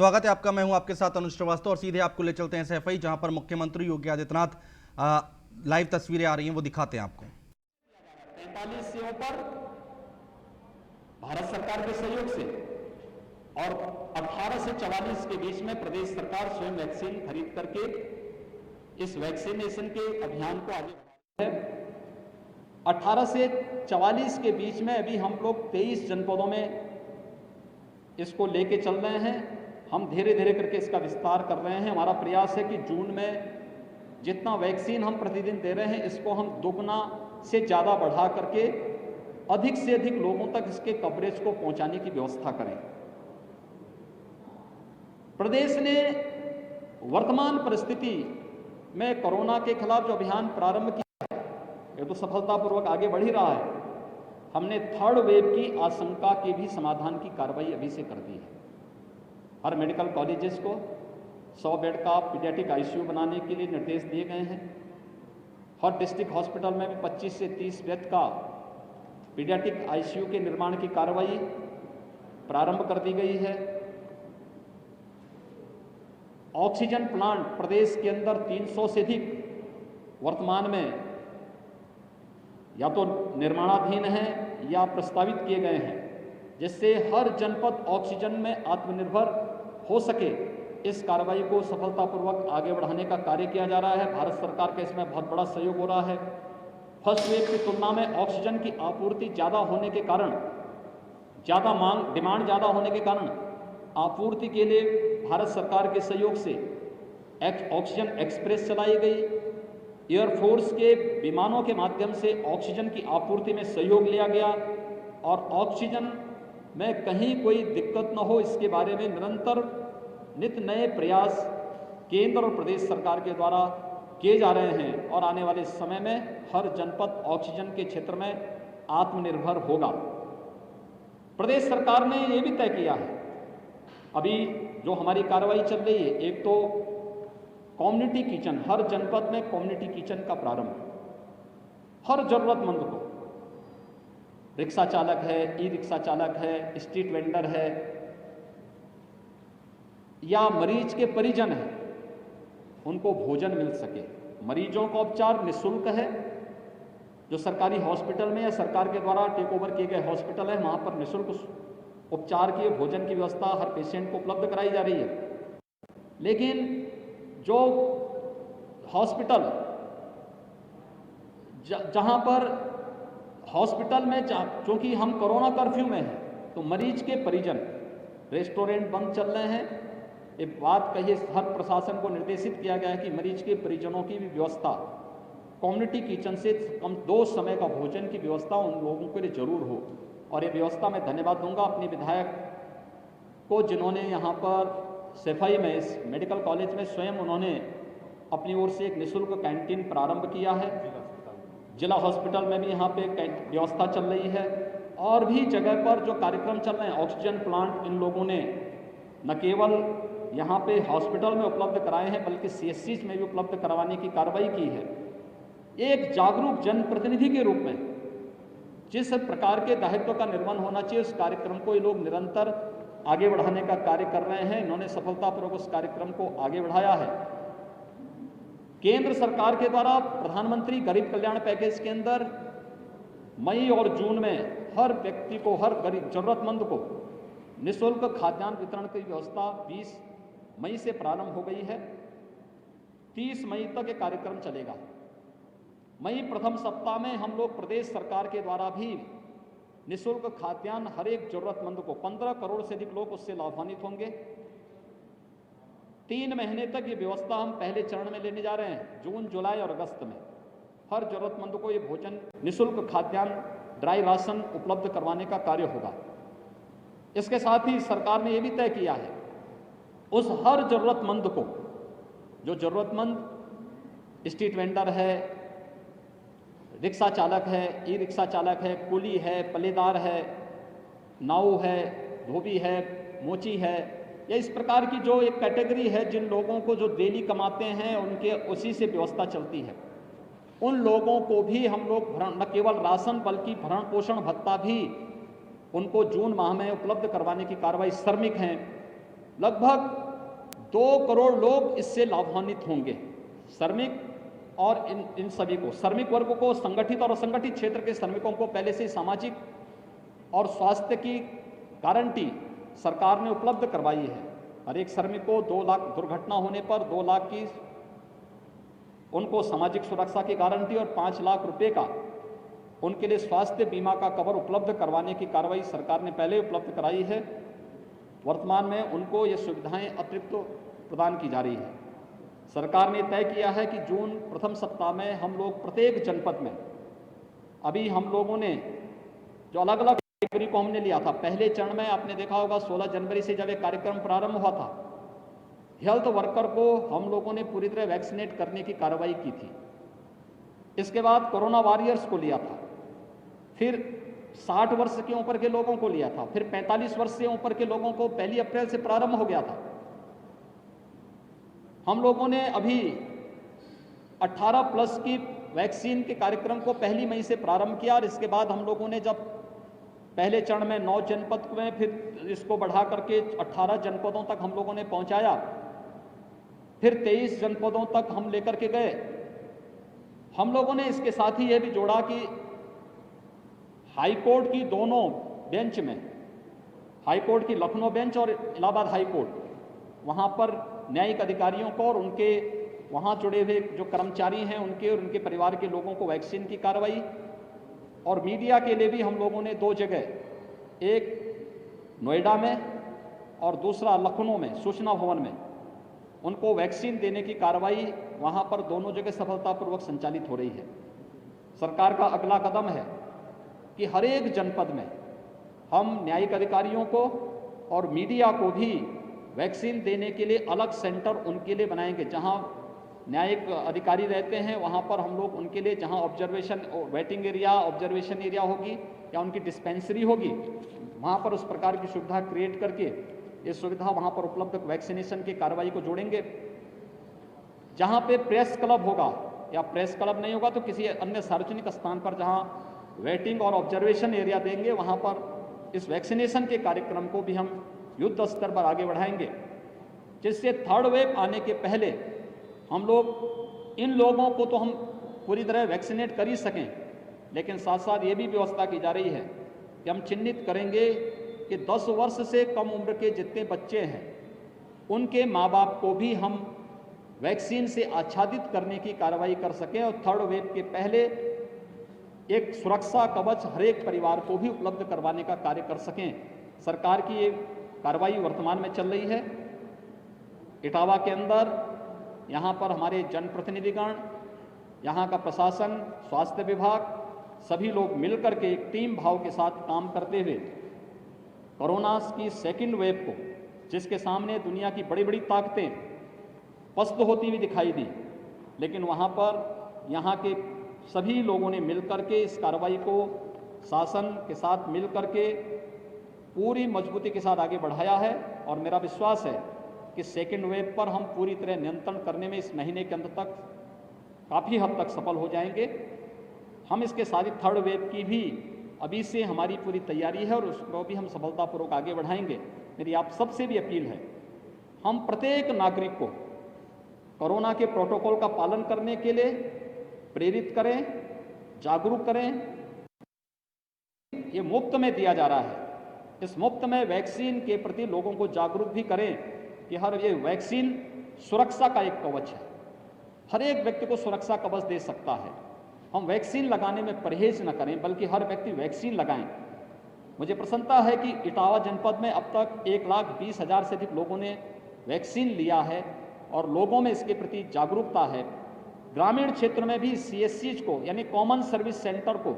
स्वागत है आपका। मैं हूं आपके साथ अनुज श्रीवास्तव और सीधे आपको ले चलते हैं सैफई, जहां पर मुख्यमंत्री योगी आदित्यनाथ लाइव तस्वीरें आ रही हैं, वो दिखाते हैं आपको। 43 सेवाओं पर भारत सरकार के सहयोग से और 18 से 44 के बीच में प्रदेश सरकार स्वयं वैक्सीन खरीद करके इस वैक्सीनेशन के अभियान को आगे बढ़ा रही है। 18 से 44 के बीच में अभी हम लोग 23 जनपदों में इसको लेके चल रहे हैं। हम धीरे धीरे करके इसका विस्तार कर रहे हैं। हमारा प्रयास है कि जून में जितना वैक्सीन हम प्रतिदिन दे रहे हैं, इसको हम दोगुना से ज़्यादा बढ़ा करके अधिक से अधिक लोगों तक इसके कवरेज को पहुंचाने की व्यवस्था करें। प्रदेश ने वर्तमान परिस्थिति में कोरोना के खिलाफ जो अभियान प्रारंभ किया है, ये तो सफलतापूर्वक आगे बढ़ ही रहा है। हमने थर्ड वेव की आशंका के भी समाधान की कार्रवाई अभी से कर दी है। हर मेडिकल कॉलेजेस को 100 बेड का पीडियाट्रिक आईसीयू बनाने के लिए निर्देश दिए गए हैं। हर डिस्ट्रिक्ट हॉस्पिटल में भी 25 से 30 बेड का पीडियाट्रिक आईसीयू के निर्माण की कार्रवाई प्रारंभ कर दी गई है। ऑक्सीजन प्लांट प्रदेश के अंदर 300 से अधिक वर्तमान में या तो निर्माणाधीन हैं या प्रस्तावित किए गए हैं, जिससे हर जनपद ऑक्सीजन में आत्मनिर्भर हो सके। इस कार्रवाई को सफलतापूर्वक आगे बढ़ाने का कार्य किया जा रहा है। भारत सरकार का इसमें बहुत बड़ा सहयोग हो रहा है। फर्स्ट वेव की तुलना में ऑक्सीजन की आपूर्ति ज़्यादा होने के कारण, ज़्यादा डिमांड ज़्यादा होने के कारण आपूर्ति के लिए भारत सरकार के सहयोग से ऑक्सीजन एक्सप्रेस चलाई गई। एयरफोर्स के विमानों के माध्यम से ऑक्सीजन की आपूर्ति में सहयोग लिया गया और ऑक्सीजन में कहीं कोई दिक्कत न हो, इसके बारे में निरंतर नित नए प्रयास केंद्र और प्रदेश सरकार के द्वारा किए जा रहे हैं और आने वाले समय में हर जनपद ऑक्सीजन के क्षेत्र में आत्मनिर्भर होगा। प्रदेश सरकार ने यह भी तय किया है, अभी जो हमारी कार्रवाई चल रही है, एक तो कम्युनिटी किचन, हर जनपद में कम्युनिटी किचन का प्रारंभ। हर जरूरतमंद को, रिक्शा चालक है, ई रिक्शा चालक है, स्ट्रीट वेंडर है या मरीज के परिजन हैं, उनको भोजन मिल सके। मरीजों का उपचार निःशुल्क है। जो सरकारी हॉस्पिटल में या सरकार के द्वारा टेक ओवर किए गए हॉस्पिटल है, वहां पर निःशुल्क उपचार के भोजन की व्यवस्था हर पेशेंट को उपलब्ध कराई जा रही है। लेकिन जो हॉस्पिटल जहां पर हॉस्पिटल में चूंकि हम कोरोना कर्फ्यू में हैं, तो मरीज के परिजन, रेस्टोरेंट बंद चल रहे हैं। एक बात कहिए, हर प्रशासन को निर्देशित किया गया है कि मरीज के परिजनों की भी व्यवस्था कम्युनिटी किचन से कम 2 समय का भोजन की व्यवस्था उन लोगों के लिए जरूर हो। और ये व्यवस्था मैं धन्यवाद दूंगा अपने विधायक को, जिन्होंने यहाँ पर सैफई में इस मेडिकल कॉलेज में स्वयं उन्होंने अपनी ओर से एक निःशुल्क कैंटीन प्रारंभ किया है। जिला हॉस्पिटल में भी यहाँ पे व्यवस्था चल रही है और भी जगह पर जो कार्यक्रम चल रहे हैं। ऑक्सीजन प्लांट इन लोगों ने न केवल यहाँ पे हॉस्पिटल में उपलब्ध कराए हैं, बल्कि CSCs में भी उपलब्ध करवाने की कार्रवाई की है। एक जागरूक जनप्रतिनिधि के रूप में जिस प्रकार के दायित्व का निर्वहन होना चाहिए, उस कार्यक्रम को ये लोग निरंतर आगे बढ़ाने का कार्य कर रहे हैं। इन्होंने सफलतापूर्वक उस कार्यक्रम को आगे बढ़ाया है। केंद्र सरकार के द्वारा प्रधानमंत्री गरीब कल्याण पैकेज के अंदर मई और जून में हर व्यक्ति को, हर गरीब जरूरतमंद को निःशुल्क खाद्यान्न वितरण की व्यवस्था 20 मई से प्रारंभ हो गई है। 30 मई तक ये कार्यक्रम चलेगा। मई प्रथम सप्ताह में हम लोग प्रदेश सरकार के द्वारा भी निःशुल्क खाद्यान्न हर एक जरूरतमंद को, 15 करोड़ से अधिक लोग उससे लाभान्वित होंगे। 3 महीने तक ये व्यवस्था हम पहले चरण में लेने जा रहे हैं। जून, जुलाई और अगस्त में हर जरूरतमंद को ये भोजन, निःशुल्क खाद्यान्न, ड्राई राशन उपलब्ध करवाने का कार्य होगा। इसके साथ ही सरकार ने यह भी तय किया है, उस हर जरूरतमंद को, जो जरूरतमंद स्ट्रीट वेंडर है, रिक्शा चालक है, ई रिक्शा चालक है, कुली है, पल्लेदार है, नाऊ है, धोबी है, मोची है, या इस प्रकार की जो एक कैटेगरी है, जिन लोगों को जो डेली कमाते हैं उनके उसी से व्यवस्था चलती है, उन लोगों को भी हम लोग न केवल राशन बल्कि भरण पोषण भत्ता भी उनको जून माह में उपलब्ध करवाने की कार्रवाई। श्रमिक हैं, लगभग 2 करोड़ लोग इससे लाभान्वित होंगे। श्रमिक और इन सभी को, श्रमिक वर्ग को, संगठित और असंगठित क्षेत्र के श्रमिकों को पहले से सामाजिक और स्वास्थ्य की गारंटी सरकार ने उपलब्ध करवाई है। हर एक श्रमिक को 2 लाख, दुर्घटना होने पर 2 लाख की उनको सामाजिक सुरक्षा की गारंटी और 5 लाख रुपए का उनके लिए स्वास्थ्य बीमा का कवर उपलब्ध करवाने की कार्रवाई सरकार ने पहले उपलब्ध कराई है। वर्तमान में उनको ये सुविधाएं अतिरिक्त प्रदान की जा रही है। सरकार ने तय किया है कि जून प्रथम सप्ताह में हम लोग प्रत्येक जनपद में, अभी हम लोगों ने जो अलग अलग कैटेगरी को हमने लिया था, पहले चरण में आपने देखा होगा 16 जनवरी से जब एक कार्यक्रम प्रारंभ हुआ था, हेल्थ वर्कर को हम लोगों ने पूरी तरह वैक्सीनेट करने की कार्रवाई की थी। इसके बाद कोरोना वॉरियर्स को लिया था, फिर 60 वर्ष के ऊपर के लोगों को लिया था, फिर 45 वर्ष से ऊपर के लोगों को 1 अप्रैल से प्रारंभ हो गया था। हम लोगों ने अभी 18 प्लस की वैक्सीन के कार्यक्रम को 1 मई से प्रारंभ किया और इसके बाद हम लोगों ने जब पहले चरण में 9 जनपद में, फिर इसको बढ़ा करके 18 जनपदों तक हम लोगों ने पहुंचाया, फिर 23 जनपदों तक हम लेकर के गए। हम लोगों ने इसके साथ ही यह भी जोड़ा कि हाईकोर्ट की दोनों बेंच में, हाईकोर्ट की लखनऊ बेंच और इलाहाबाद हाईकोर्ट, वहां पर न्यायिक अधिकारियों को और उनके वहां जुड़े हुए जो कर्मचारी हैं उनके और उनके परिवार के लोगों को वैक्सीन की कार्रवाई, और मीडिया के लिए भी हम लोगों ने 2 जगह, एक नोएडा में और दूसरा लखनऊ में सूचना भवन में, उनको वैक्सीन देने की कार्रवाई वहां पर दोनों जगह सफलतापूर्वक संचालित हो रही है। सरकार का अगला कदम है कि हर एक जनपद में हम न्यायिक अधिकारियों को और मीडिया को भी वैक्सीन देने के लिए अलग सेंटर उनके लिए बनाएंगे। जहां न्यायिक अधिकारी रहते हैं वहां पर हम लोग उनके लिए, जहां observation waiting area, observation area होगी या उनकी डिस्पेंसरी होगी, वहां पर उस प्रकार की सुविधा क्रिएट करके ये सुविधा वहां पर उपलब्ध वैक्सीनेशन की कार्रवाई को जोड़ेंगे। जहां पे प्रेस क्लब होगा या प्रेस क्लब नहीं होगा तो किसी अन्य सार्वजनिक स्थान पर जहां वेटिंग और ऑब्जर्वेशन एरिया देंगे, वहां पर इस वैक्सीनेशन के कार्यक्रम को भी हम युद्ध स्तर पर आगे बढ़ाएंगे, जिससे 3rd वेव आने के पहले हम लोग इन लोगों को तो हम पूरी तरह वैक्सीनेट कर ही सकें, लेकिन साथ साथ ये भी व्यवस्था की जा रही है कि हम चिन्हित करेंगे कि 10 वर्ष से कम उम्र के जितने बच्चे हैं उनके माँ बाप को भी हम वैक्सीन से आच्छादित करने की कार्रवाई कर सकें और 3rd वेव के पहले एक सुरक्षा कवच हर एक परिवार को भी उपलब्ध करवाने का कार्य कर सकें। सरकार की ये कार्रवाई वर्तमान में चल रही है। इटावा के अंदर यहाँ पर हमारे जनप्रतिनिधिगण, यहाँ का प्रशासन, स्वास्थ्य विभाग, सभी लोग मिलकर के एक टीम भाव के साथ काम करते हुए कोरोना की 2nd वेव को, जिसके सामने दुनिया की बड़ी बड़ी ताकतें पस्त होती हुई दिखाई दी, लेकिन वहाँ पर यहाँ के सभी लोगों ने मिलकर के इस कार्रवाई को शासन के साथ मिलकर के पूरी मजबूती के साथ आगे बढ़ाया है। और मेरा विश्वास है कि 2nd वेव पर हम पूरी तरह नियंत्रण करने में इस महीने के अंत तक काफ़ी हद तक सफल हो जाएंगे। हम इसके साथ ही 3rd वेव की भी अभी से हमारी पूरी तैयारी है और उसको भी हम सफलतापूर्वक आगे बढ़ाएंगे। मेरी आप सबसे भी अपील है, हम प्रत्येक नागरिक को कोरोना के प्रोटोकॉल का पालन करने के लिए प्रेरित करें, जागरूक करें। ये मुफ्त में दिया जा रहा है, इस मुफ्त में वैक्सीन के प्रति लोगों को जागरूक भी करें कि हर ये वैक्सीन सुरक्षा का एक कवच है, हर एक व्यक्ति को सुरक्षा कवच दे सकता है। हम वैक्सीन लगाने में परहेज न करें, बल्कि हर व्यक्ति वैक्सीन लगाएं। मुझे प्रसन्नता है कि इटावा जनपद में अब तक 1,20,000 से अधिक लोगों ने वैक्सीन लिया है और लोगों में इसके प्रति जागरूकता है। ग्रामीण क्षेत्र में भी CSCs को, यानी कॉमन सर्विस सेंटर को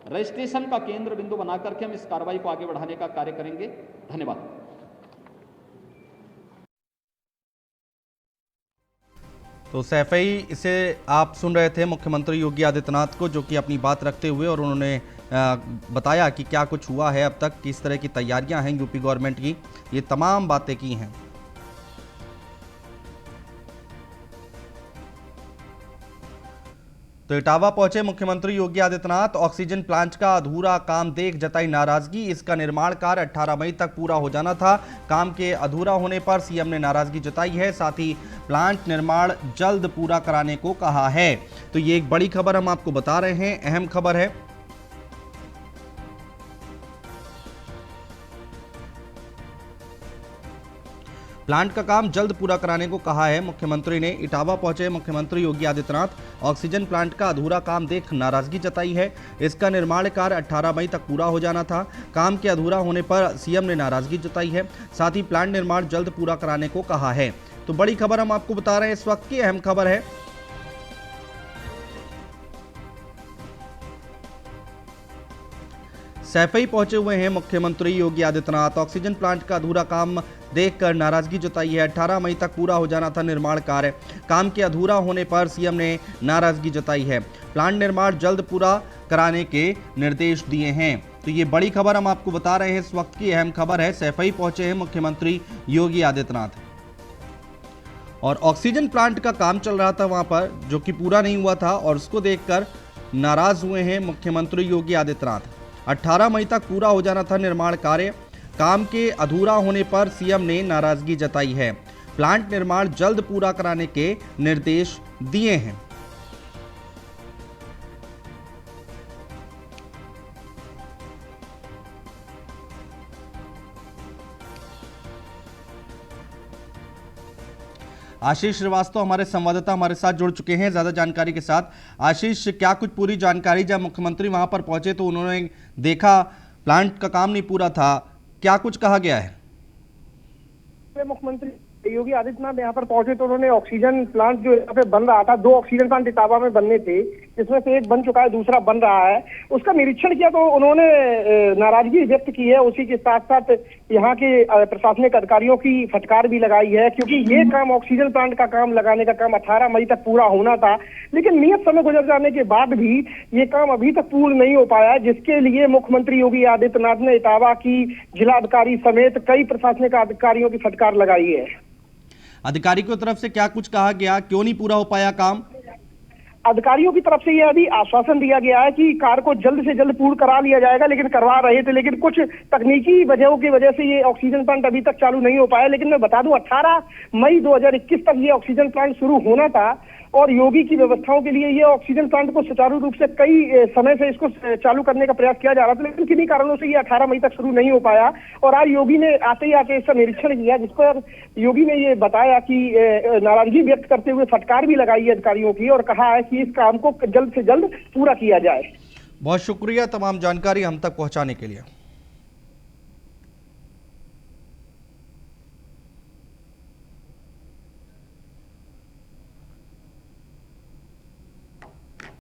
रजिस्ट्रेशन का केंद्र बिंदु बना करके हम इस कार्रवाई को आगे बढ़ाने का कार्य करेंगे। धन्यवाद। तो सैफई, इसे आप सुन रहे थे मुख्यमंत्री योगी आदित्यनाथ को, जो कि अपनी बात रखते हुए और उन्होंने बताया कि क्या कुछ हुआ है अब तक, किस तरह की तैयारियां हैं यूपी गवर्नमेंट की, ये तमाम बातें की हैं। तो तो इटावा पहुंचे मुख्यमंत्री योगी आदित्यनाथ। ऑक्सीजन प्लांट का अधूरा काम देख जताई नाराजगी। इसका निर्माण कार्य 18 मई तक पूरा हो जाना था। काम के अधूरा होने पर सीएम ने नाराजगी जताई है। साथ ही प्लांट निर्माण जल्द पूरा कराने को कहा है। तो ये एक बड़ी खबर हम आपको बता रहे हैं, अहम खबर है। प्लांट का काम जल्द पूरा कराने को कहा है मुख्यमंत्री ने। इटावा पहुंचे मुख्यमंत्री योगी आदित्यनाथ। ऑक्सीजन प्लांट का अधूरा काम देख नाराजगी जताई है। इसका निर्माण कार्य 18 मई तक पूरा हो जाना था। काम के अधूरा होने पर सीएम ने नाराजगी जताई है। साथ ही प्लांट निर्माण जल्द पूरा कराने को कहा है। तो बड़ी खबर हम आपको बता रहे हैं, इस वक्त की अहम खबर है। सैफई पहुंचे हुए हैं मुख्यमंत्री योगी आदित्यनाथ। ऑक्सीजन प्लांट का अधूरा काम देखकर नाराजगी जताई है। 18 मई तक पूरा हो जाना था निर्माण कार्य। काम के अधूरा होने पर सीएम ने नाराजगी जताई है। प्लांट निर्माण जल्द पूरा कराने के निर्देश दिए हैं। तो ये बड़ी खबर हम आपको बता रहे हैं, इस वक्त की अहम खबर है। सैफई पहुंचे हैं मुख्यमंत्री योगी आदित्यनाथ और ऑक्सीजन प्लांट का काम चल रहा था वहां पर, जो कि पूरा नहीं हुआ था, और उसको देखकर नाराज हुए हैं मुख्यमंत्री योगी आदित्यनाथ। 18 मई तक पूरा हो जाना था निर्माण कार्य। काम के अधूरा होने पर सीएम ने नाराजगी जताई है। प्लांट निर्माण जल्द पूरा कराने के निर्देश दिए हैं। आशीष श्रीवास्तव हमारे संवाददाता हमारे साथ जुड़ चुके हैं ज्यादा जानकारी के साथ। आशीष, क्या कुछ पूरी जानकारी, जब मुख्यमंत्री वहां पर पहुंचे तो उन्होंने देखा प्लांट का काम नहीं पूरा था, क्या कुछ कहा गया है? मुख्यमंत्री योगी आदित्यनाथ यहाँ पर पहुंचे तो उन्होंने ऑक्सीजन प्लांट जो यहाँ पे बन रहा था, 2 ऑक्सीजन प्लांट इटावा में बनने थे, जिसमें से एक बन चुका है, दूसरा बन रहा है, उसका निरीक्षण किया तो उन्होंने नाराजगी व्यक्त की है। उसी के साथ साथ यहाँ के प्रशासनिक अधिकारियों की फटकार भी लगाई है, क्योंकि ये काम ऑक्सीजन प्लांट का काम लगाने का काम 18 मई तक पूरा होना था, लेकिन नियत समय गुजर जाने के बाद भी ये काम अभी तक पूर्ण नहीं हो पाया, जिसके लिए मुख्यमंत्री योगी आदित्यनाथ ने इटावा की जिलाधिकारी समेत कई प्रशासनिक अधिकारियों की फटकार लगाई है। अधिकारी की तरफ से क्या कुछ कहा गया, क्यों नहीं पूरा हो पाया काम? अधिकारियों की तरफ से यह अभी आश्वासन दिया गया है कि कार्य को जल्द से जल्द पूर्ण करा लिया जाएगा, लेकिन करवा रहे थे, लेकिन कुछ तकनीकी वजहों की वजह से ये ऑक्सीजन प्लांट अभी तक चालू नहीं हो पाया। लेकिन मैं बता दूं 18 मई 2021 तक ये ऑक्सीजन प्लांट शुरू होना था और योगी की व्यवस्थाओं के लिए ये ऑक्सीजन प्लांट को सुचारू रूप से कई समय से इसको चालू करने का प्रयास किया जा रहा था, लेकिन किन्हीं कारणों से ये 18 मई तक शुरू नहीं हो पाया। और आज योगी ने आते ही आके इसका निरीक्षण किया, जिस पर योगी ने ये बताया कि नाराजगी व्यक्त करते हुए फटकार भी लगाई है अधिकारियों की और कहा है कि इस काम को जल्द से जल्द पूरा किया जाए। बहुत शुक्रिया तमाम जानकारी हम तक पहुंचाने के लिए।